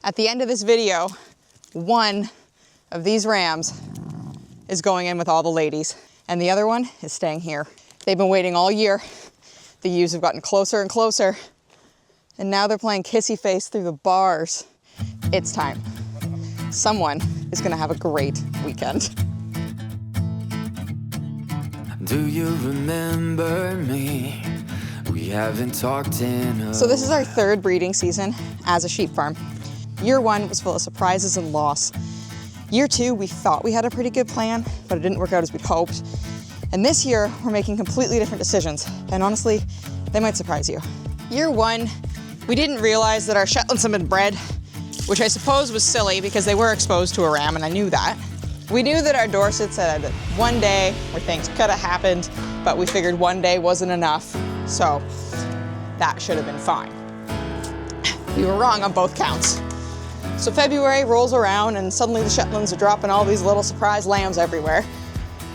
At the end of this video, one of these rams is going in with all the ladies, and the other one is staying here. They've been waiting all year. The ewes have gotten closer and closer, and now they're playing kissy face through the bars. It's time. Someone is gonna have a great weekend. Do you remember me? We haven't talked in So this is our third breeding season as a sheep farm. Year one was full of surprises and loss. Year two, we thought we had a pretty good plan, but it didn't work out as we'd hoped. And this year, we're making completely different decisions. And honestly, they might surprise you. Year one, we didn't realize that our Shetlands had been bred, which I suppose was silly because they were exposed to a ram, and I knew that. We knew that our Dorsets had one day where things could have happened, but we figured one day wasn't enough, so that should have been fine. We were wrong on both counts. So February rolls around and suddenly the Shetlands are dropping all these little surprise lambs everywhere.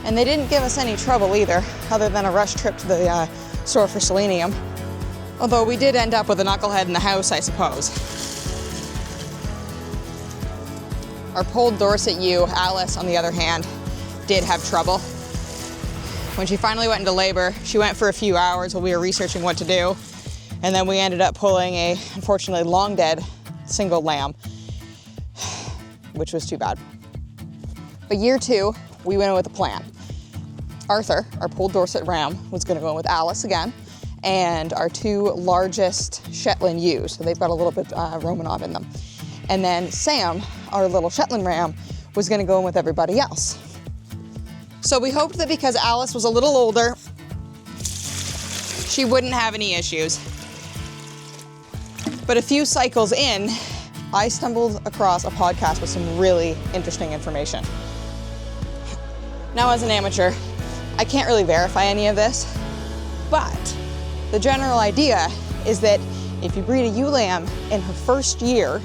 And they didn't give us any trouble either, other than a rush trip to the store for selenium. Although we did end up with a knucklehead in the house, I suppose. Our Polled Dorset ewe, Alice, on the other hand, did have trouble. When she finally went into labor, she went for a few hours while we were researching what to do. And then we ended up pulling a, unfortunately, long dead single lamb, which was too bad. But year two, we went in with a plan. Arthur, our Polled Dorset ram, was gonna go in with Alice again, and our two largest Shetland ewes, so they've got a little bit Romanov in them. And then Sam, our little Shetland ram, was gonna go in with everybody else. So we hoped that because Alice was a little older, she wouldn't have any issues. But a few cycles in, I stumbled across a podcast with some really interesting information. Now, as an amateur, I can't really verify any of this, but the general idea is that if you breed a ewe lamb in her first year,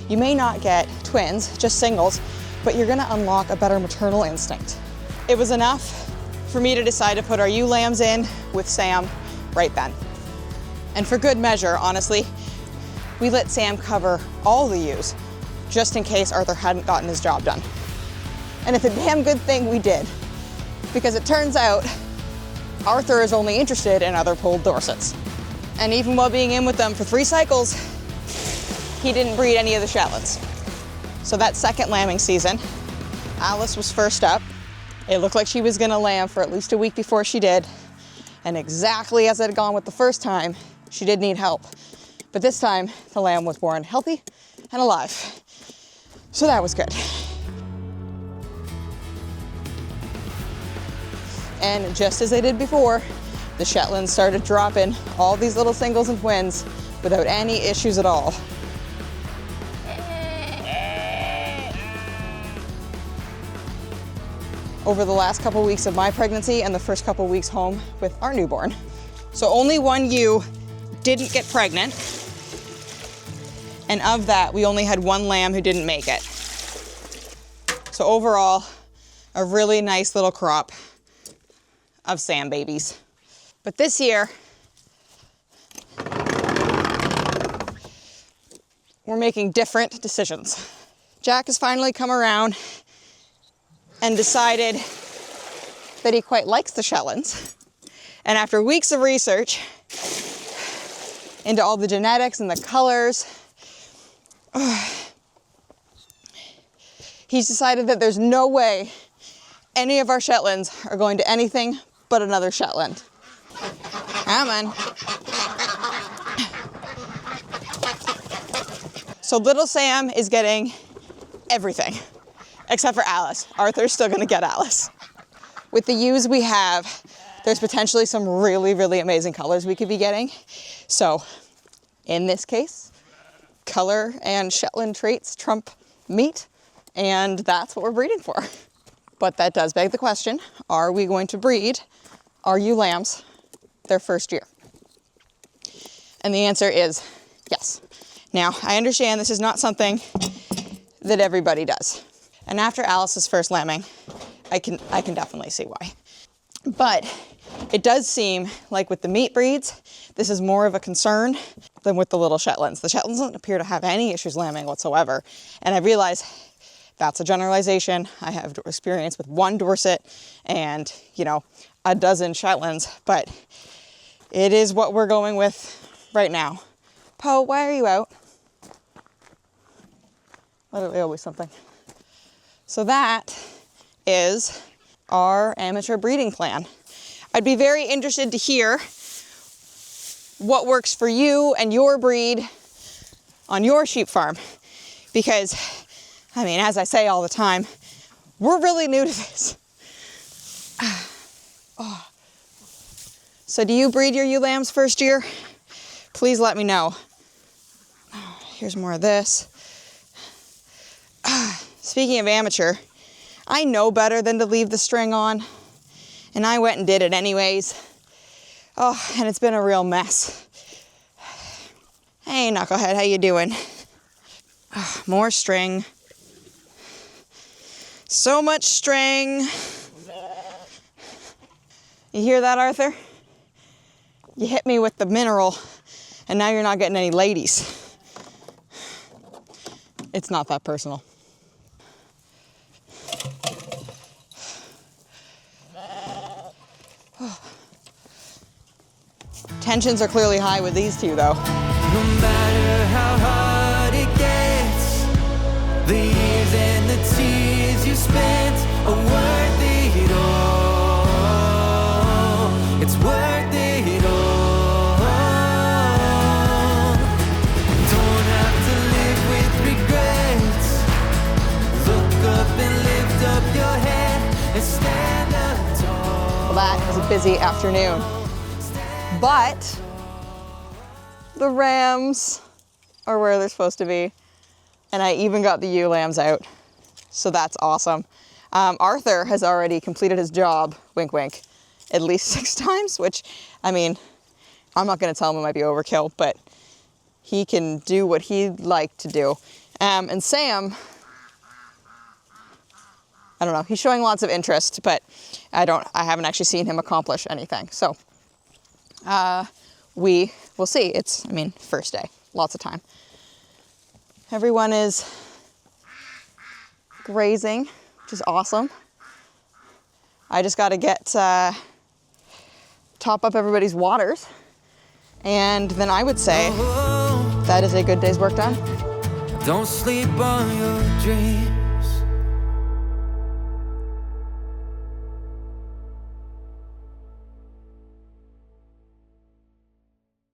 you may not get twins, just singles, but you're gonna unlock a better maternal instinct. It was enough for me to decide to put our ewe lambs in with Sam right then. And for good measure, honestly, we let Sam cover all the ewes, just in case Arthur hadn't gotten his job done. And it's a damn good thing we did, because it turns out Arthur is only interested in other Polled Dorsets. And even while being in with them for 3 cycles, he didn't breed any of the Shetlands. So that second lambing season, Alice was first up. It looked like she was gonna lamb for at least a week before she did. And exactly as it had gone with the first time, she did need help. But this time, the lamb was born healthy and alive. So that was good. And just as they did before, the Shetlands started dropping all these little singles and twins without any issues at all. Over the last couple weeks of my pregnancy and the first couple weeks home with our newborn. So only one ewe didn't get pregnant. And of that, we only had one lamb who didn't make it. So overall, a really nice little crop of Sam babies. But this year, we're making different decisions. Jack has finally come around and decided that he quite likes the Shetlands. And after weeks of research into all the genetics and the colors, he's decided that there's no way any of our Shetlands are going to anything but another Shetland. Come on. So little Sam is getting everything, except for Alice. Arthur's still gonna get Alice. With the ewes we have, there's potentially some really, really amazing colors we could be getting. So in this case, color and Shetland traits trump meat, and that's what we're breeding for. But that does beg the question, are we going to breed our ewe lambs their first year? And the answer is yes. Now, I understand this is not something that everybody does. And after Alice's first lambing, I can definitely see why. But it does seem like with the meat breeds, this is more of a concern. than with the little Shetlands. The Shetlands don't appear to have any issues lambing whatsoever. And I realize that's a generalization. I have experience with one Dorset and, you know, a dozen Shetlands, but it is what we're going with right now. Poe, why are you out? Literally always something. So that is our amateur breeding plan. I'd be very interested to hear what works for you and your breed on your sheep farm. Because, I mean, as I say all the time, we're really new to this. Oh. So do you breed your ewe lambs first year? Please let me know. Here's more of this. Speaking of amateur, I know better than to leave the string on, and I went and did it anyways. Oh, and it's been a real mess. Hey, knucklehead, how you doing? Oh, more string. So much string. You hear that, Arthur? You hit me with the mineral, and now you're not getting any ladies. It's not that personal. Tensions are clearly high with these two, though. No matter how hard it gets, the years and the tears you spent are worth it all. It's worth it all. Don't have to live with regrets. Look up and lift up your head and stand up tall. Well, that was a busy afternoon. But the rams are where they're supposed to be. And I even got the ewe lambs out. So that's awesome. Arthur has already completed his job, wink, wink, at least 6 times, which, I mean, I'm not going to tell him it might be overkill, but he can do what he'd like to do. And Sam, I don't know, he's showing lots of interest, but I haven't actually seen him accomplish anything. So we will see. It's, I mean, first day, lots of time. Everyone is grazing, which is awesome. I just got to get, top up everybody's waters. And then I would say that is a good day's work done. Don't sleep on your dream.